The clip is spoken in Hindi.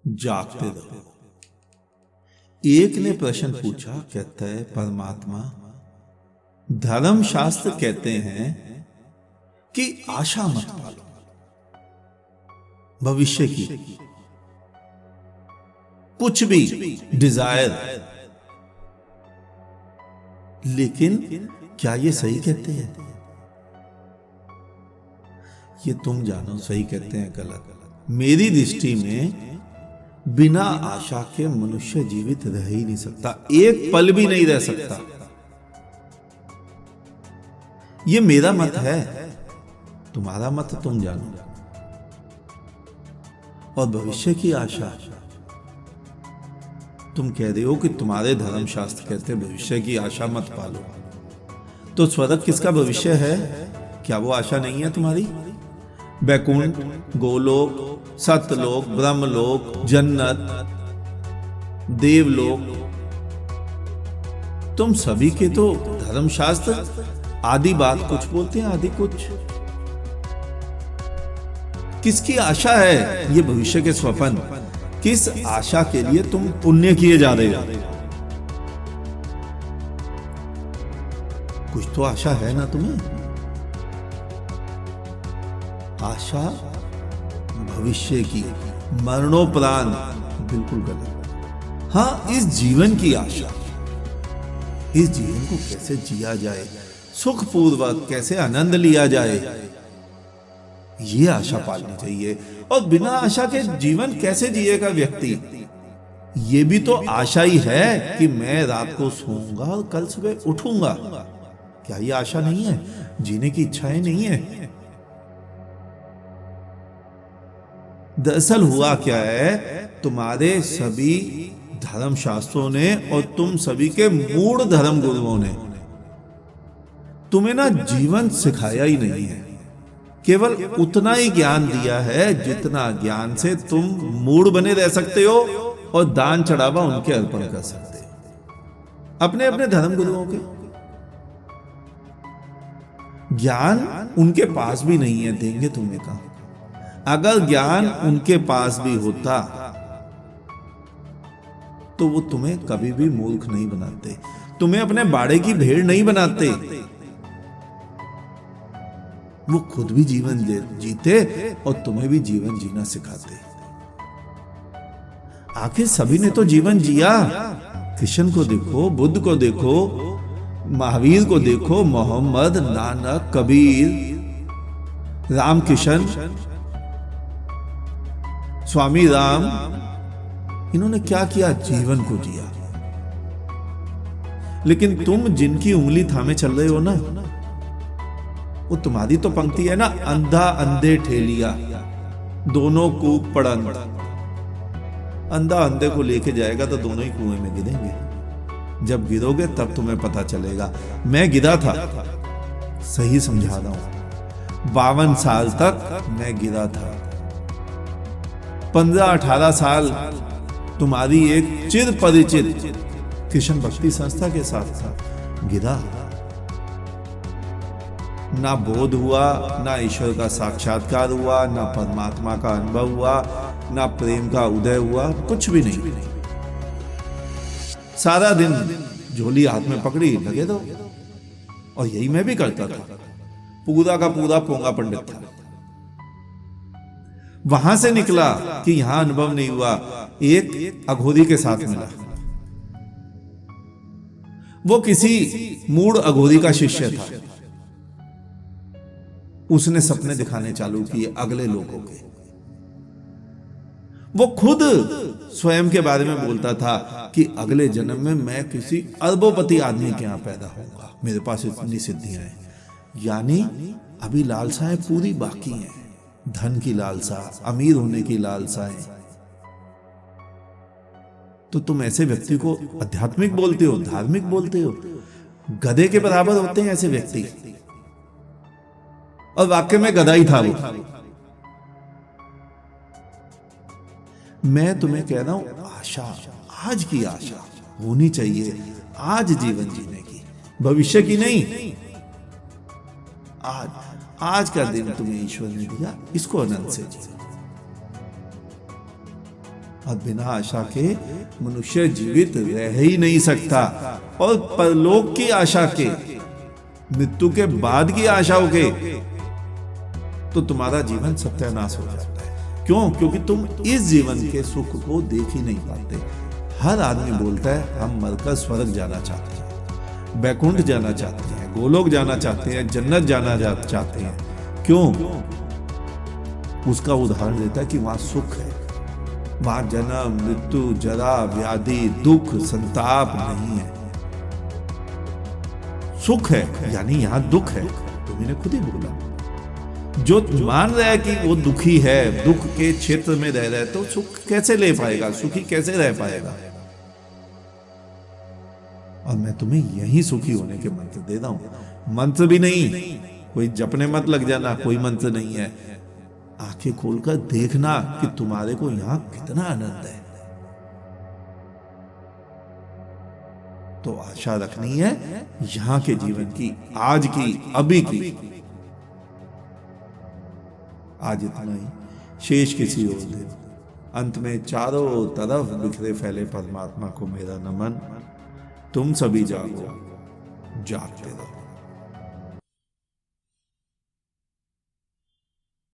जागते रहो। एक ने प्रश्न पूछा, कहता है परमात्मा, धर्मशास्त्र कहते हैं कि आशा मत पालो भविष्य की, कुछ भी डिजायर, लेकिन क्या ये सही कहते हैं? ये तुम जानो सही कहते हैं गलत। मेरी दृष्टि में बिना आशा के मनुष्य जीवित रह ही नहीं सकता, एक पल भी नहीं रह सकता। ये मेरा मत है, तुम्हारा मत तुम जानो। और भविष्य की आशा, तुम कह रहे हो कि तुम्हारे धर्मशास्त्र कहते भविष्य की आशा मत पालो, तो स्वर्ग किसका भविष्य है? क्या वो आशा नहीं है तुम्हारी? बैकुंठ, गोलोक, सतलोक, ब्रह्मलोक, जन्नत, देवलोक, तुम सभी के तो धर्मशास्त्र आदि बात कुछ बोलते हैं, आदि कुछ। किसकी आशा है ये भविष्य के स्वप्न? किस आशा के लिए तुम पुण्य किए जा रहे हो? कुछ तो आशा है ना तुम्हें? आशा भविष्य की, मरणोपरांत, बिल्कुल गलत। हां, इस जीवन की आशा, इस जीवन को कैसे जिया जाए, सुखपूर्वक कैसे आनंद लिया जाए, ये आशा पालनी चाहिए। और बिना आशा के जीवन कैसे जिएगा व्यक्ति? ये भी तो आशा ही है कि मैं रात को सोऊंगा और कल सुबह उठूंगा। क्या ये आशा नहीं है? जीने की इच्छाएं नहीं है? दरअसल हुआ क्या है, तुम्हारे सभी धर्मशास्त्रों ने और तुम सभी के मूढ़ धर्म गुरुओं ने तुम्हें ना जीवन सिखाया ही नहीं है। केवल उतना ही ज्ञान दिया है जितना ज्ञान से तुम मूढ़ बने रह सकते हो और दान चढ़ावा उनके अर्पण कर सकते हो, अपने अपने धर्म गुरुओं के। ज्ञान उनके पास भी नहीं है, देंगे तुम्हें कहां? अगर ज्ञान उनके पास भी होता तो वो तुम्हें कभी भी मूर्ख नहीं बनाते, तुम्हें अपने बाड़े की भेड़ नहीं बनाते। वो खुद भी जीवन जीते और तुम्हें भी जीवन जीना सिखाते। आखिर सभी ने तो जीवन जिया। कृष्ण को देखो, बुद्ध को देखो, महावीर को देखो, मोहम्मद, नानक, कबीर, रामकृष्ण, स्वामी राम, इन्होंने क्या किया? जीवन को जिया। लेकिन तुम जिनकी उंगली थामे चल रहे हो ना, वो तुम्हारी तो पंक्ति है ना, अंधा अंधे ठेलिया, दोनों कूप पड़न। अंधा अंधे को लेके जाएगा तो दोनों ही कुएं में गिरेंगे। जब गिरोगे तब तुम्हें पता चलेगा। मैं गिरा था, सही समझा रहा हूं, 52 साल तक मैं गिरा था। 15-18 साल तुम्हारी एक चिर परिचित कृष्ण भक्ति संस्था के साथ था, गिरा। ना बोध हुआ, ना ईश्वर का साक्षात्कार हुआ, ना परमात्मा का अनुभव हुआ, ना प्रेम का उदय हुआ, कुछ भी नहीं। सारा दिन झोली हाथ में पकड़ी लगे दो। और यही मैं भी करता था, पूरा का पूरा पोंगा पंडित था। वहां से निकला कि यहां अनुभव नहीं हुआ, एक अघोरी के साथ मिला। वो किसी मूढ़ अघोरी का शिष्य था। उसने सपने दिखाने चालू किए अगले लोगों के। वो खुद स्वयं के बारे में बोलता था कि अगले जन्म में मैं किसी अरबोपति आदमी के यहां पैदा होऊंगा, मेरे पास इतनी सिद्धियां हैं। यानी अभी लालसाएं पूरी बाकी हैं, धन की लालसा, अमीर होने की लालसाएं। तो तुम ऐसे व्यक्ति को आध्यात्मिक बोलते हो, धार्मिक बोलते हो? गधे के बराबर होते हैं ऐसे व्यक्ति। और वाकई में गधा ही था वो। मैं तुम्हें कह रहा हूं, आशा, आज की आशा होनी चाहिए, आज जीवन जीने की, भविष्य की नहीं। आज का दिन तुम्हें ईश्वर ने दिया, इसको आनंद से जी। और बिना आशा के मनुष्य जीवित रह ही नहीं सकता। और परलोक की आशा के, मृत्यु के बाद की आशाओं के, तो तुम्हारा जीवन सत्यानाश हो जाता है। क्यों? क्योंकि तुम इस जीवन के सुख को देख ही नहीं पाते। हर आदमी बोलता है हम मरकर स्वर्ग जाना चाहते हैं, बैकुंठ जाना चाहते हैं, गोलोक जाना चाहते हैं, जन्नत जाना चाहते हैं। क्यों? उसका उदाहरण देता है कि वहां सुख है, वहां जन्म मृत्यु जरा व्याधि दुख संताप नहीं है। सुख है यानी यहां दुख है, तुमने खुद ही बोला। जो मान रहा है कि वो दुखी है, दुख के क्षेत्र में रह रहा है, तो सुख कैसे ले पाएगा, सुखी कैसे रह पाएगा? और मैं तुम्हें यही सुखी होने के मंत्र दे रहा हूं। मंत्र भी नहीं, कोई जपने मत लग जाना, कोई मंत्र नहीं है। आंखें खोलकर देखना कि तुम्हारे को यहां कितना आनंद है। तो आशा रखनी है यहां के जीवन की, आज की, अभी की। आज इतना ही, शेष किसी और दिन। अंत में चारों तरफ बिखरे फैले परमात्मा को मेरा नमन। तुम सभी जागो, जागते रहो।